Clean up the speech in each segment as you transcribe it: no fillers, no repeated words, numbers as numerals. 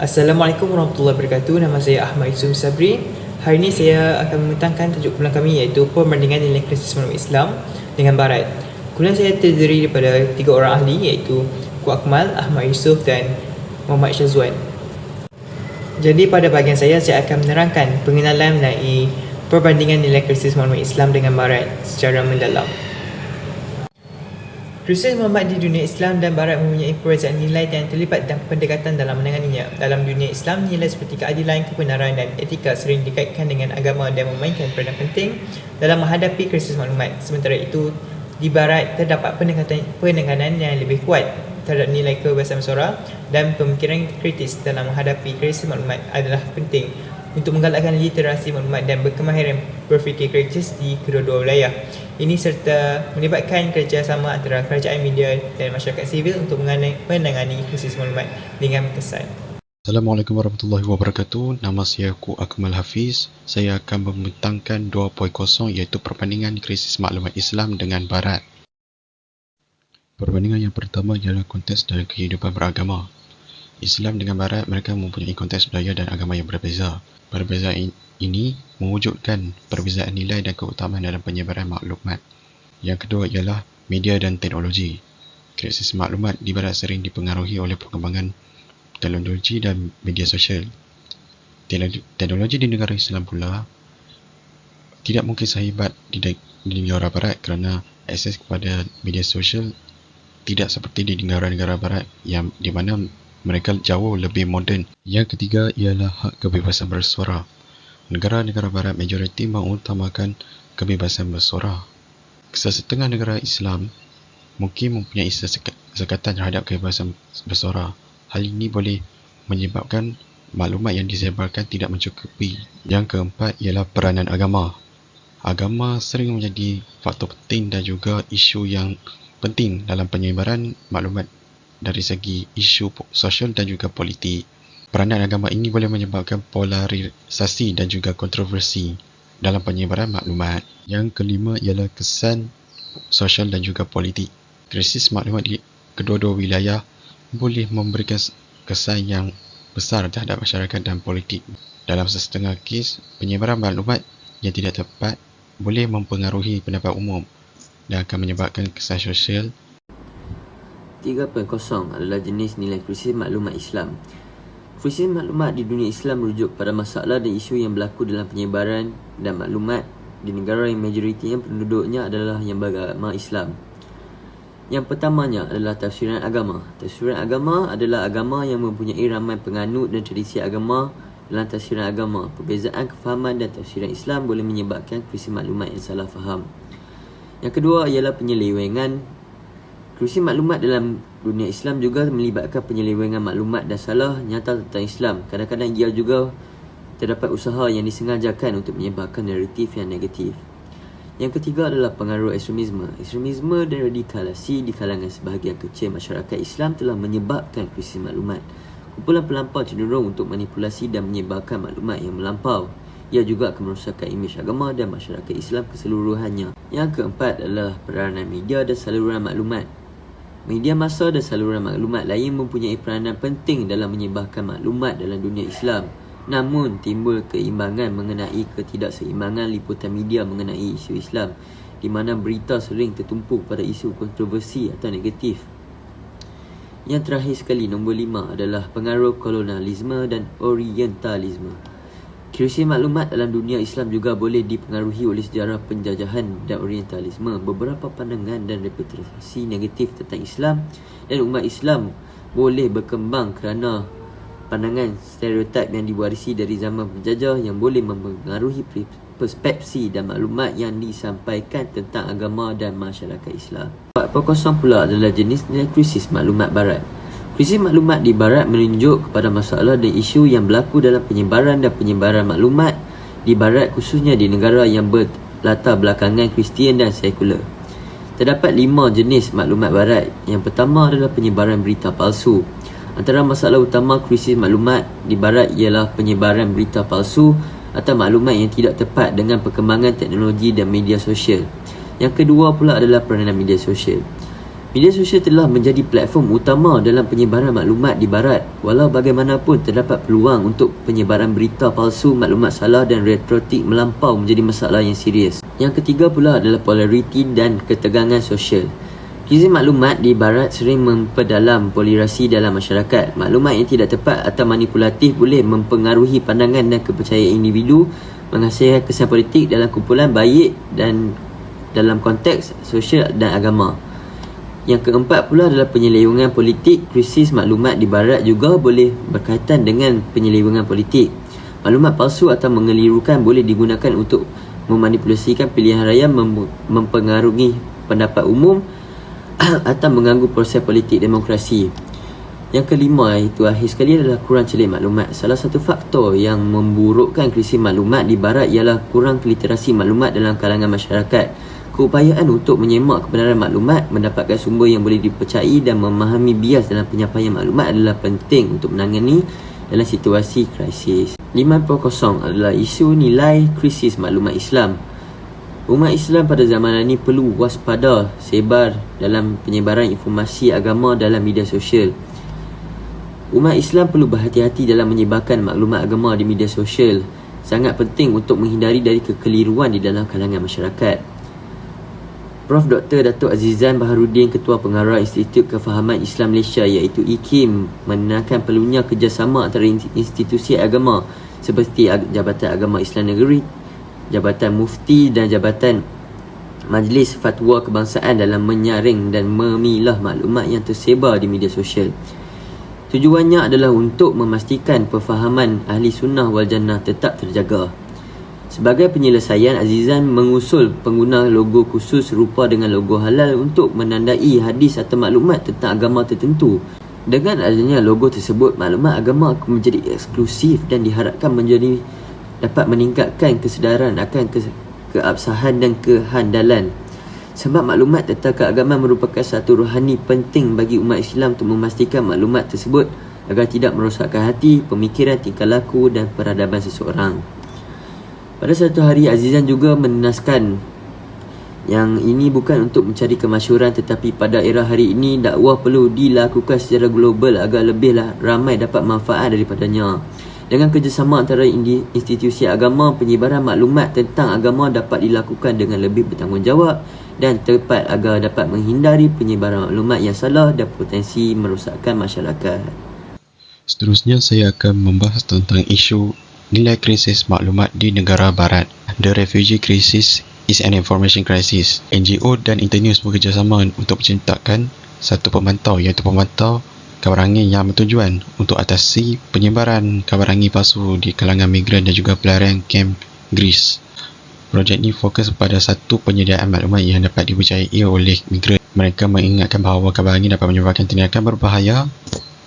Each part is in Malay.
Assalamualaikum warahmatullahi wabarakatuh. Nama saya Ahmad Yusuf Sabri. Hari ini saya akan membentangkan tajuk kuliah kami iaitu Perbandingan Nilai Krisis Maklumat Islam dengan Barat. Kuliah saya terdiri daripada 3 orang ahli iaitu Ku Akmal, Ahmad Yusuf dan Muhammad Syazwan. Jadi pada bahagian saya akan menerangkan pengenalan mengenai perbandingan nilai krisis maklumat Islam dengan Barat secara mendalam. Krisis maklumat di dunia Islam dan Barat mempunyai perbezaan nilai dan terlibat dan pendekatan dalam menanganinya. Dalam dunia Islam, nilai seperti keadilan, kebenaran dan etika sering dikaitkan dengan agama dan memainkan peranan penting dalam menghadapi krisis maklumat. Sementara itu, di Barat terdapat penekanan yang lebih kuat terhadap nilai kebebasan bersuara dan pemikiran kritis dalam menghadapi krisis maklumat adalah penting untuk menggalakkan literasi maklumat dan berkemahiran berfikir kritis di kedua-dua wilayah. Ini serta melibatkan kerjasama antara kerajaan, media dan masyarakat sivil untuk menangani krisis maklumat dengan kesan. Assalamualaikum warahmatullahi wabarakatuh. Nama saya Ku Akmal Hafiz. Saya akan membentangkan 2.0 iaitu perbandingan krisis maklumat Islam dengan Barat. Perbandingan yang pertama ialah konteks dalam kehidupan beragama. Islam dengan Barat, mereka mempunyai konteks budaya dan agama yang berbeza. Perbezaan ini mewujudkan perbezaan nilai dan keutamaan dalam penyebaran maklumat. Yang kedua ialah media dan teknologi. Krisis maklumat di Barat sering dipengaruhi oleh perkembangan teknologi dan media sosial. Teknologi di negara Islam pula tidak mungkin sehebat di negara Barat kerana akses kepada media sosial tidak seperti di negara-negara Barat yang di mana mereka jauh lebih moden. Yang ketiga ialah hak kebebasan bersuara. Negara-negara Barat majoriti mengutamakan kebebasan bersuara. Sesetengah negara Islam mungkin mempunyai sekatan terhadap kebebasan bersuara. Hal ini boleh menyebabkan maklumat yang disebarkan tidak mencukupi. Yang keempat ialah peranan agama. Agama sering menjadi faktor penting dan juga isu yang penting dalam penyebaran maklumat dari segi isu sosial dan juga politik. Peranan agama ini boleh menyebabkan polarisasi dan juga kontroversi dalam penyebaran maklumat. Yang kelima ialah kesan sosial dan juga politik. Krisis maklumat di kedua-dua wilayah boleh memberikan kesan yang besar terhadap masyarakat dan politik. Dalam sesetengah kes, penyebaran maklumat yang tidak tepat boleh mempengaruhi pendapat umum dan akan menyebabkan kesan sosial. 3.0 adalah jenis nilai krisis maklumat Islam. Krisis maklumat di dunia Islam merujuk pada masalah dan isu yang berlaku dalam penyebaran dan maklumat di negara yang majoritinya penduduknya adalah yang beragama Islam. Yang pertamanya adalah tafsiran agama. Tafsiran agama adalah agama yang mempunyai ramai penganut dan tradisi agama. Dalam tafsiran agama, perbezaan kefahaman dan tafsiran Islam boleh menyebabkan krisis maklumat yang salah faham. Yang kedua ialah penyelewengan. Krisis maklumat dalam dunia Islam juga melibatkan penyelewengan maklumat dan salah nyata tentang Islam. Kadang-kadang ia juga terdapat usaha yang disengajakan untuk menyebarkan naratif yang negatif. Yang ketiga adalah pengaruh ekstremisme. Ekstremisme dan radikalisasi di kalangan sebahagian kecil masyarakat Islam telah menyebabkan krisis maklumat. Kumpulan pelampau cenderung untuk manipulasi dan menyebarkan maklumat yang melampau. Ia juga akan merosakkan imej agama dan masyarakat Islam keseluruhannya. Yang keempat adalah peranan media dan saluran maklumat. Media massa dan saluran maklumat lain mempunyai peranan penting dalam menyebarkan maklumat dalam dunia Islam. Namun, timbul keimbangan mengenai ketidakseimbangan liputan media mengenai isu Islam, di mana berita sering tertumpu pada isu kontroversi atau negatif. Yang terakhir sekali, nombor 5 adalah pengaruh kolonialisme dan orientalisme. Krisis maklumat dalam dunia Islam juga boleh dipengaruhi oleh sejarah penjajahan dan orientalisme. Beberapa pandangan dan representasi negatif tentang Islam dan umat Islam boleh berkembang kerana pandangan stereotip yang diwarisi dari zaman penjajah yang boleh mempengaruhi perspektif dan maklumat yang disampaikan tentang agama dan masyarakat Islam. 4.0 pula adalah jenis nilai krisis maklumat Barat. Krisis maklumat di Barat menunjuk kepada masalah dan isu yang berlaku dalam penyebaran dan penyebaran maklumat di Barat, khususnya di negara yang berlatar belakangan Kristian dan sekular. Terdapat 5 jenis maklumat Barat. Yang pertama adalah penyebaran berita palsu. Antara masalah utama krisis maklumat di Barat ialah penyebaran berita palsu atau maklumat yang tidak tepat dengan perkembangan teknologi dan media sosial. Yang kedua pula adalah peranan media sosial. Media sosial telah menjadi platform utama dalam penyebaran maklumat di Barat. Walau bagaimanapun, terdapat peluang untuk penyebaran berita palsu, maklumat salah dan retortik melampau menjadi masalah yang serius. Yang ketiga pula adalah polariti dan ketegangan sosial. Krisis maklumat di Barat sering memperdalam polarisasi dalam masyarakat. Maklumat yang tidak tepat atau manipulatif boleh mempengaruhi pandangan dan kepercayaan individu, menghasilkan kesan politik dalam kumpulan baik dan dalam konteks sosial dan agama. Yang keempat pula adalah penyelewengan politik. Krisis maklumat di Barat juga boleh berkaitan dengan penyelewengan politik. Maklumat palsu atau mengelirukan boleh digunakan untuk memanipulasikan pilihan raya, mempengaruhi pendapat umum atau mengganggu proses politik demokrasi. Yang kelima, itu akhir sekali, adalah kurang celik maklumat. Salah satu faktor yang memburukkan krisis maklumat di Barat ialah kurang literasi maklumat dalam kalangan masyarakat. Keupayaan untuk menyemak kebenaran maklumat, mendapatkan sumber yang boleh dipercayai dan memahami bias dalam penyampaian maklumat adalah penting untuk menangani dalam situasi krisis. 5.0 adalah isu nilai krisis maklumat Islam. Umat Islam pada zaman ini perlu waspada sebar dalam penyebaran informasi agama dalam media sosial. Umat Islam perlu berhati-hati dalam menyebarkan maklumat agama di media sosial. Sangat penting untuk menghindari dari kekeliruan di dalam kalangan masyarakat. Prof. Dr. Datuk Azizan Baharudin, Ketua Pengarah Institut Kefahaman Islam Malaysia iaitu IKIM, menekankan perlunya kerjasama antara institusi agama seperti Jabatan Agama Islam Negeri, Jabatan Mufti dan Jabatan Majlis Fatwa Kebangsaan dalam menyaring dan memilah maklumat yang tersebar di media sosial. Tujuannya adalah untuk memastikan perfahaman ahli sunnah wal jannah tetap terjaga. Sebagai penyelesaian, Azizan mengusul pengguna logo khusus serupa dengan logo halal untuk menandai hadis atau maklumat tentang agama tertentu. Dengan adanya logo tersebut, maklumat agama akan menjadi eksklusif dan diharapkan dapat meningkatkan kesedaran akan keabsahan dan kehandalan. Sebab maklumat tentang keagamaan merupakan satu rohani penting bagi umat Islam untuk memastikan maklumat tersebut agar tidak merosakkan hati, pemikiran, tingkah laku dan peradaban seseorang. Pada satu hari, Azizan juga menenaskan yang ini bukan untuk mencari kemasyhuran, tetapi pada era hari ini dakwah perlu dilakukan secara global agar lebih ramai dapat manfaat daripadanya. Dengan kerjasama antara institusi agama, penyebaran maklumat tentang agama dapat dilakukan dengan lebih bertanggungjawab dan tepat agar dapat menghindari penyebaran maklumat yang salah dan potensi merosakkan masyarakat. Seterusnya, saya akan membahas tentang isu nilai krisis maklumat di negara barat. The refugee crisis is an information crisis. NGO dan Internews bekerjasama untuk menciptakan satu pemantau, iaitu pemantau kabar angin yang bertujuan untuk atasi penyebaran kabar angin palsu di kalangan migran dan juga pelarian kem Greece. Projek ini fokus pada satu penyediaan maklumat yang dapat dipercayai oleh migran. Mereka mengingatkan bahawa kabar angin dapat menyebabkan tindakan berbahaya,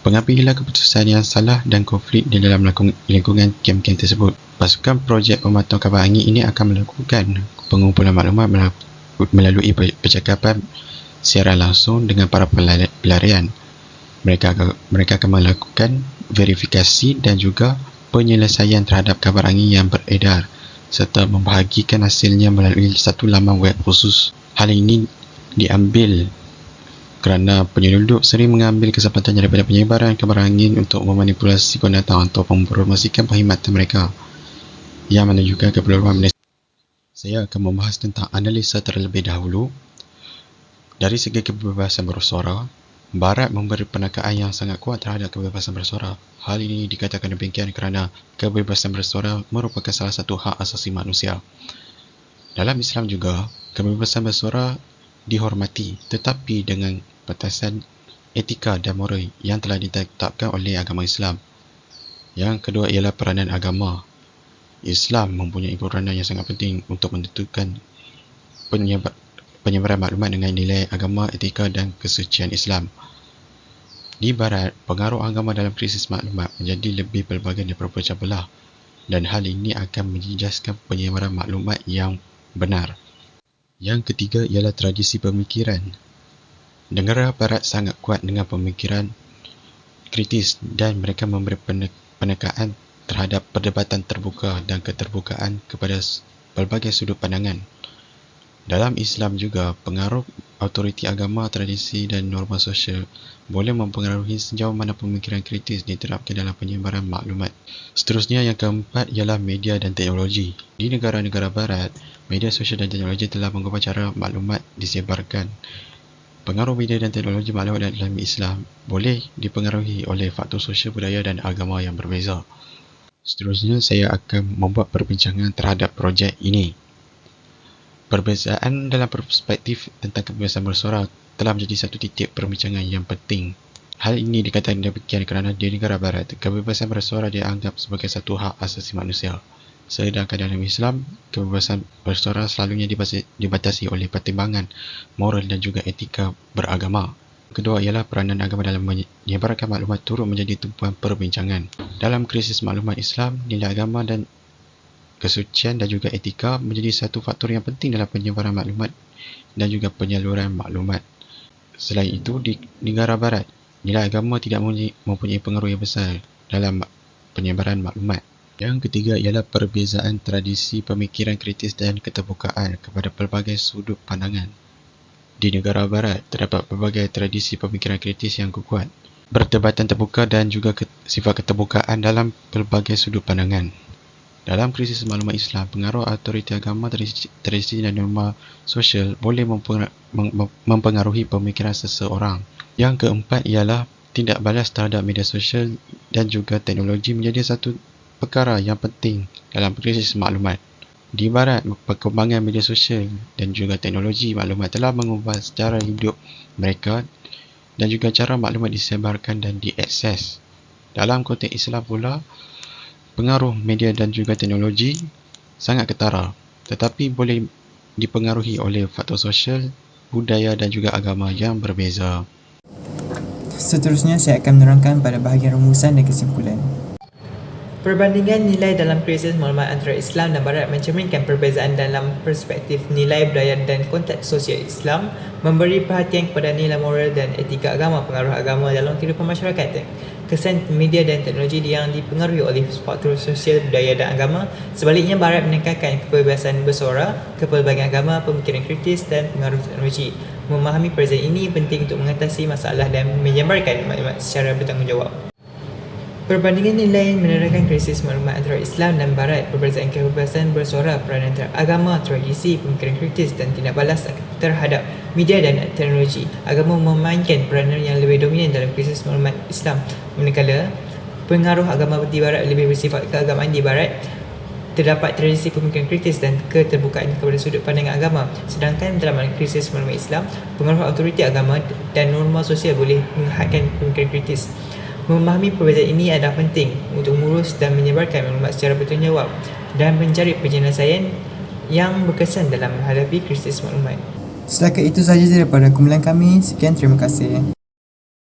pengambilan keputusan yang salah dan konflik di dalam lingkungan kem-kem tersebut. Pasukan projek pemantau kabar angin ini akan melakukan pengumpulan maklumat melalui percakapan siaran langsung dengan para pelarian. Mereka akan melakukan verifikasi dan juga penyelesaian terhadap kabar angin yang beredar serta membahagikan hasilnya melalui satu laman web khusus. Hal ini diambil kerana penyelundup sering mengambil kesempatan daripada penyebaran kabar angin untuk memanipulasi pendatang atau mempromosikan perkhidmatan mereka yang menunjukkan keperluan Malaysia. Saya akan membahas tentang analisa terlebih dahulu. Dari segi kebebasan bersuara, Barat memberi penekangan yang sangat kuat terhadap kebebasan bersuara. Hal ini dikatakan demikian kerana kebebasan bersuara merupakan salah satu hak asasi manusia. Dalam Islam juga, kebebasan bersuara dihormati, tetapi dengan batasan etika dan moral yang telah ditetapkan oleh agama Islam. Yang kedua ialah peranan agama. Islam mempunyai peranan yang sangat penting untuk menentukan penyebaran maklumat dengan nilai agama, etika dan kesucian Islam. Di Barat, pengaruh agama dalam krisis maklumat menjadi lebih pelbagai dan berpecah belah, dan hal ini akan menjejaskan penyebaran maklumat yang benar. Yang ketiga ialah tradisi pemikiran. Negara Barat sangat kuat dengan pemikiran kritis dan mereka memberi penekangan terhadap perdebatan terbuka dan keterbukaan kepada pelbagai sudut pandangan. Dalam Islam juga, pengaruh autoriti agama, tradisi dan norma sosial boleh mempengaruhi sejauh mana pemikiran kritis diterapkan dalam penyebaran maklumat. Seterusnya, yang keempat ialah media dan teknologi. Di negara-negara barat, media sosial dan teknologi telah mengubah cara maklumat disebarkan. Pengaruh media dan teknologi maklumat dalam Islam boleh dipengaruhi oleh faktor sosial, budaya dan agama yang berbeza. Seterusnya, saya akan membuat perbincangan terhadap projek ini. Perbezaan dalam perspektif tentang kebebasan bersuara telah menjadi satu titik perbincangan yang penting. Hal ini dikatakan demikian kerana di negara barat, kebebasan bersuara dianggap sebagai satu hak asasi manusia. Sedangkan dalam Islam, kebebasan bersuara selalunya dibatasi oleh pertimbangan moral dan juga etika beragama. Kedua ialah peranan agama dalam menyebarkan maklumat turut menjadi tumpuan perbincangan. Dalam krisis maklumat Islam, nilai agama dan kesucian dan juga etika menjadi satu faktor yang penting dalam penyebaran maklumat dan juga penyaluran maklumat. Selain itu, di negara barat, nilai agama tidak mempunyai pengaruh yang besar dalam penyebaran maklumat. Yang ketiga ialah perbezaan tradisi pemikiran kritis dan keterbukaan kepada pelbagai sudut pandangan. Di negara barat, terdapat pelbagai tradisi pemikiran kritis yang kuat, bertebatan terbuka dan juga sifat keterbukaan dalam pelbagai sudut pandangan. Dalam krisis maklumat Islam, pengaruh autoriti agama, tradisi dan norma sosial boleh mempengaruhi pemikiran seseorang. Yang keempat ialah tindak balas terhadap media sosial dan juga teknologi menjadi satu perkara yang penting dalam krisis maklumat. Di barat, perkembangan media sosial dan juga teknologi maklumat telah mengubah secara hidup mereka dan juga cara maklumat disebarkan dan diakses. Dalam konteks Islam pula, pengaruh media dan juga teknologi sangat ketara, tetapi boleh dipengaruhi oleh faktor sosial, budaya dan juga agama yang berbeza. Seterusnya, saya akan menerangkan pada bahagian rumusan dan kesimpulan. Perbandingan nilai dalam krisis maklumat antara Islam dan Barat mencerminkan perbezaan dalam perspektif nilai, budaya dan konteks sosial Islam, memberi perhatian kepada nilai moral dan etika agama, pengaruh agama dalam kehidupan masyarakat. Kesan media dan teknologi yang dipengaruhi oleh faktor sosial, budaya dan agama. Sebaliknya, Barat menekankan kebebasan bersuara, kepelbagaian agama, pemikiran kritis dan pengaruh teknologi. Memahami perbezaan ini penting untuk mengatasi masalah dan menyebarkan maklumat secara bertanggungjawab. Perbandingan nilai menerangkan krisis maklumat antara Islam dan Barat, perbezaan kebebasan bersuara, peranan agama, tradisi, pemikiran kritis dan tindak balas terhadap media dan teknologi. Agama memainkan peranan yang lebih dominan dalam krisis maklumat Islam, manakala pengaruh agama di Barat lebih bersifat keagamaan. Di Barat terdapat tradisi pemikiran kritis dan keterbukaan kepada sudut pandangan agama, sedangkan dalam krisis maklumat Islam, pengaruh autoriti agama dan norma sosial boleh menghadkan pemikiran kritis. Memahami perbezaan ini adalah penting untuk mengurus dan menyebarkan maklumat secara bertanggungjawab dan mencari penyelesaian yang berkesan dalam menghadapi krisis maklumat. Setakat itu sahaja daripada kumpulan kami. Sekian, terima kasih.